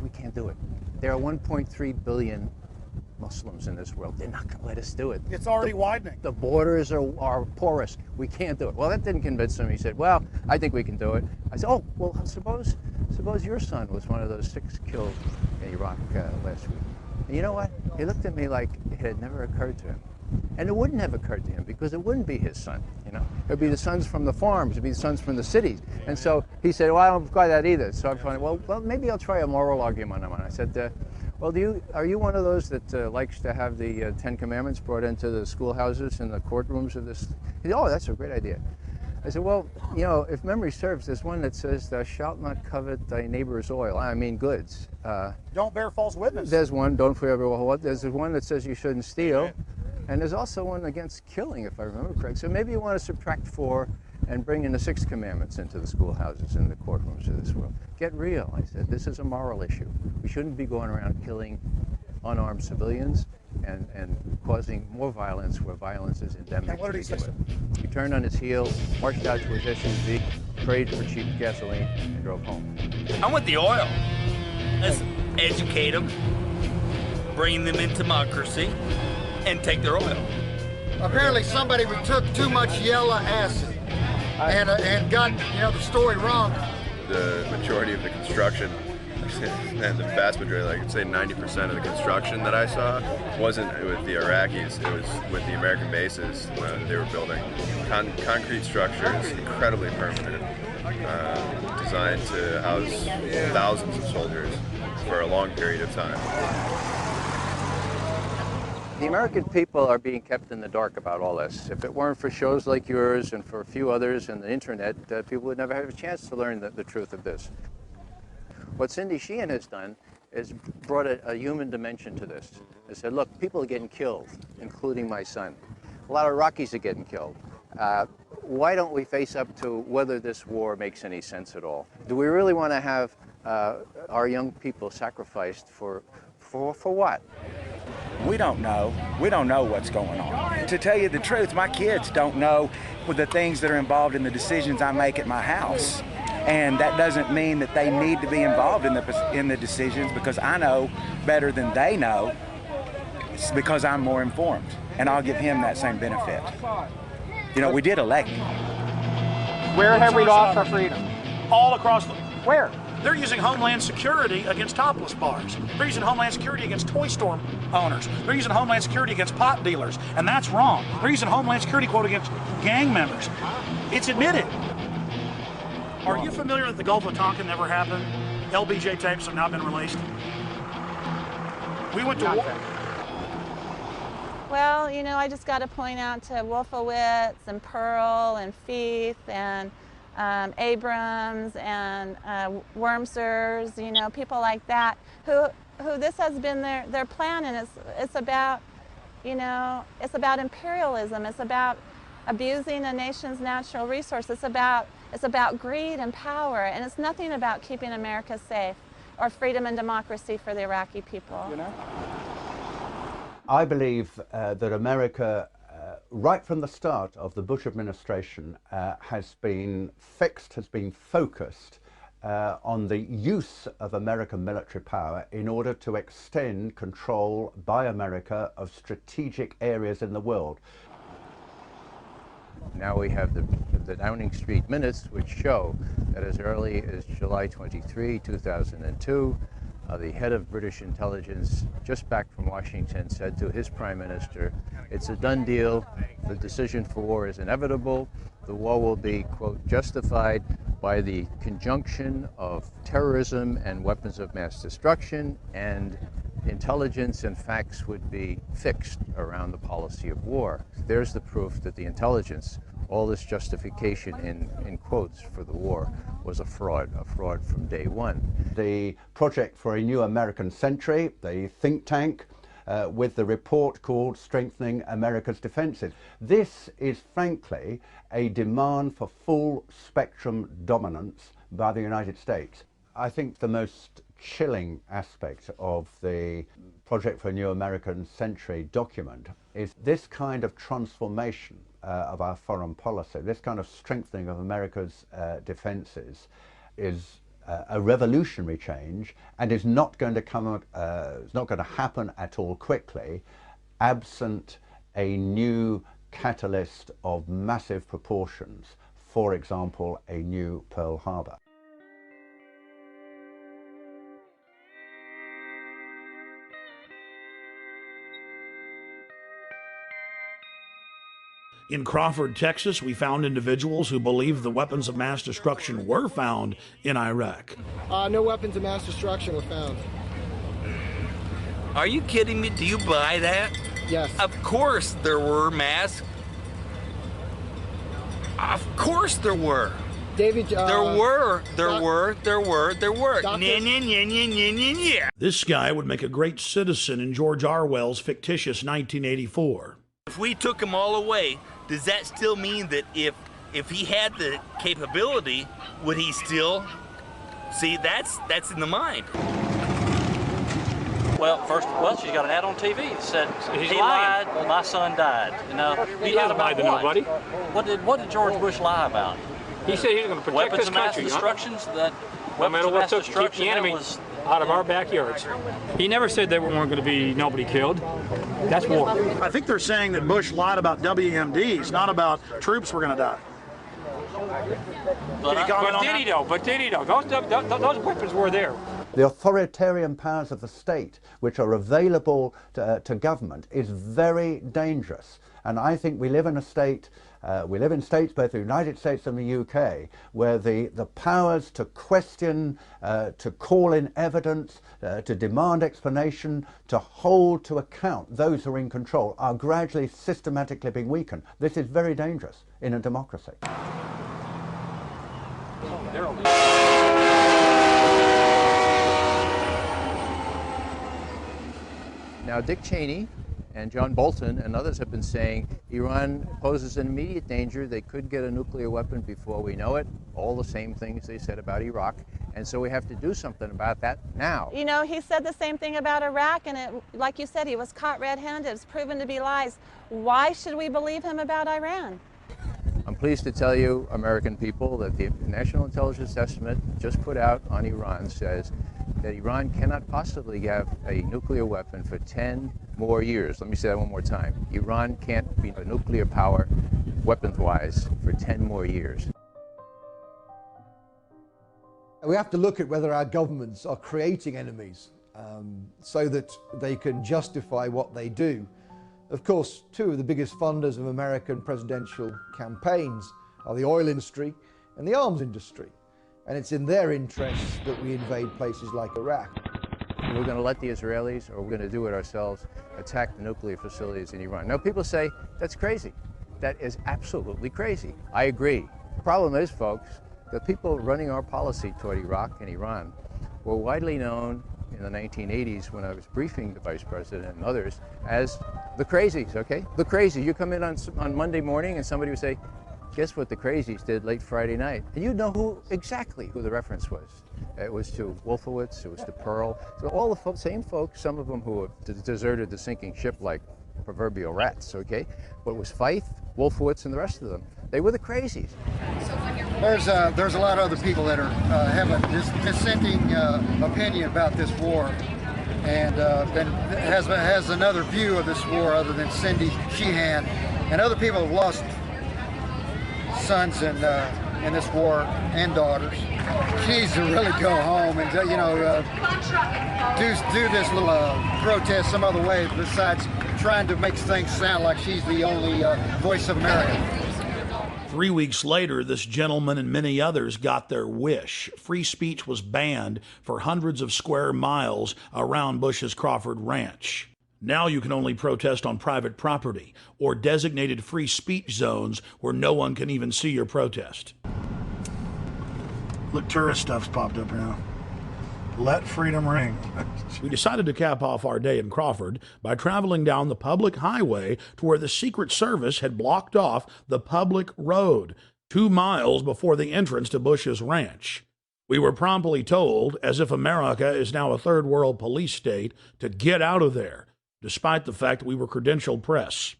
we can't do it. There are 1.3 billion Muslims in this world. They're not going to let us do it. It's already widening. The borders are porous. We can't do it. Well, that didn't convince him. He said, well, I think we can do it. I said, oh, well, suppose your son was one of those 6 killed in Iraq last week. And you know what? He looked at me like it had never occurred to him. And it wouldn't have occurred to him because it wouldn't be his son, you know. It would be the sons from the farms, it would be the sons from the cities. And so he said, well, I don't buy that either. So I thought, well, maybe I'll try a moral argument on it. I said, well, are you one of those that likes to have the 10 Commandments brought into the schoolhouses and the courtrooms of this? He said, oh, that's a great idea. I said, well, you know, if memory serves, there's one that says, thou shalt not covet thy neighbor's oil. I mean goods. Don't bear false witness. There's one, don't forever what. There's one that says you shouldn't steal. And there's also one against killing, if I remember correct. So maybe you want to subtract 4 and bring in the 6 commandments into the schoolhouses and the courtrooms of this world. Get real. I said, this is a moral issue. We shouldn't be going around killing unarmed civilians and causing more violence where violence is endemic. And what did he say? He turned on his heel, marched out to his SUV, prayed for cheap gasoline, and drove home. I want the oil. Let's educate them, bring them into democracy, and take their oil. Apparently somebody took too much yellow acid and got, you know, the story wrong. The majority of the construction, and the vast majority, like I'd say 90% of the construction that I saw wasn't with the Iraqis, it was with the American bases they were building. Concrete structures, incredibly permanent, designed to house thousands of soldiers for a long period of time. The American people are being kept in the dark about all this. If it weren't for shows like yours and for a few others and the internet, people would never have a chance to learn the truth of this. What Cindy Sheehan has done is brought a human dimension to this. They said, look, people are getting killed, including my son. A lot of Iraqis are getting killed. Why don't we face up to whether this war makes any sense at all? Do we really want to have our young people sacrificed for what? We don't know. We don't know what's going on. To tell you the truth, my kids don't know the things that are involved in the decisions I make at my house. And that doesn't mean that they need to be involved in the decisions, because I know better than they know. It's because I'm more informed, and I'll give him that same benefit. You know, we did elect him. Where have we lost our freedom? All across the... Where? They're using Homeland Security against topless bars. They're using Homeland Security against toy store owners. They're using Homeland Security against pot dealers, and that's wrong. They're using Homeland Security, quote, against gang members. It's admitted. Are you familiar that the Gulf of Tonkin never happened? LBJ tapes have now been released. We went to war. Well, you know, I just got to point out to Wolfowitz and Pearl and Feith and Abrams and Wormsers, you know, people like that, who this has been their plan, and it's about, you know, it's about imperialism. It's about abusing a nation's natural resources. It's about greed and power, and it's nothing about keeping America safe or freedom and democracy for the Iraqi people. You know? I believe that America, right from the start of the Bush administration, has been focused on the use of American military power in order to extend control by America of strategic areas in the world. Now we have the Downing Street minutes, which show that as early as July 23, 2002, the head of British intelligence, just back from Washington, said to his prime minister, it's a done deal, the decision for war is inevitable, the war will be, quote, justified by the conjunction of terrorism and weapons of mass destruction, and intelligence and facts would be fixed around the policy of war. There's the proof that the intelligence, all this justification in quotes for the war, was a fraud from day one. The Project for a New American Century, the think tank, with the report called Strengthening America's Defenses. This is frankly a demand for full spectrum dominance by the United States. I think the most chilling aspect of the Project for a New American Century document is this kind of transformation of our foreign policy, this kind of strengthening of America's defenses is a revolutionary change, and is not going to it's not going to happen at all quickly, absent a new catalyst of massive proportions. For example, a new Pearl Harbor. In Crawford, Texas, we found individuals who believe the weapons of mass destruction were found in Iraq. No weapons of mass destruction were found. Are you kidding me? Do you buy that? Yes. Of course there were mass. Of course there were. David, there were. Yeah. This guy would make a great citizen in George Orwell's fictitious 1984. If we took them all away, does that still mean that if he had the capability, would he still? See, that's in the mind. Well, she's got an ad on TV that said he lied, my son died. You know, he hasn't lied to nobody. What did George Bush lie about? He said he was going to protect this country. Weapons of mass destructions that. No matter what took to keep the enemy out of our backyards. He never said there weren't going to be nobody killed. That's war. I think they're saying that Bush lied about WMDs, not about troops were going to die. But did he though? Those weapons were there. The authoritarian powers of the state, which are available to government, is very dangerous. And I think we live in a state, we live in states, both the United States and the UK, where the powers to question, to call in evidence, to demand explanation, to hold to account those who are in control are gradually, systematically being weakened. This is very dangerous in a democracy. Now, Dick Cheney and John Bolton and others have been saying Iran poses an immediate danger. They could get a nuclear weapon before we know it. All the same things they said about Iraq. And so we have to do something about that now. You know, he said the same thing about Iraq, and like you said, he was caught red-handed. It's proven to be lies. Why should we believe him about Iran? I'm pleased to tell you, American people, that the National Intelligence Estimate just put out on Iran says that Iran cannot possibly have a nuclear weapon for 10 more years. Let me say that one more time. Iran can't be a nuclear power, weapons-wise, for 10 more years. We have to look at whether our governments are creating enemies so that they can justify what they do. Of course, two of the biggest funders of American presidential campaigns are the oil industry and the arms industry. And it's in their interests that we invade places like Iraq. We're going to let the Israelis, or we're going to do it ourselves, attack the nuclear facilities in Iran. Now, people say, that's crazy. That is absolutely crazy. I agree. The problem is, folks, the people running our policy toward Iraq and Iran were widely known in the 1980s when I was briefing the Vice President and others as the crazies, okay? The crazies. You come in on Monday morning and somebody would say, guess what the crazies did late Friday night? And you'd know exactly who the reference was. It was to Wolfowitz, it was to Pearl. So all the same folks, some of them who have deserted the sinking ship like proverbial rats, okay? But it was Feith, Wolfowitz, and the rest of them. They were the crazies. There's a lot of other people that are have a dissenting opinion about this war, and has another view of this war other than Cindy Sheehan, and other people have lost sons in this war and daughters. She needs to really go home and do this little protest some other way besides trying to make things sound like she's the only voice of America. 3 weeks later, this gentleman and many others got their wish. Free speech was banned for hundreds of square miles around Bush's Crawford Ranch. Now you can only protest on private property or designated free speech zones where no one can even see your protest. Look, tourist stuff's popped up now. Let freedom ring. We decided to cap off our day in Crawford by traveling down the public highway to where the Secret Service had blocked off the public road 2 miles before the entrance to Bush's ranch. We were promptly told, as if America is now a third world police state, to get out of there, despite the fact that we were credentialed press.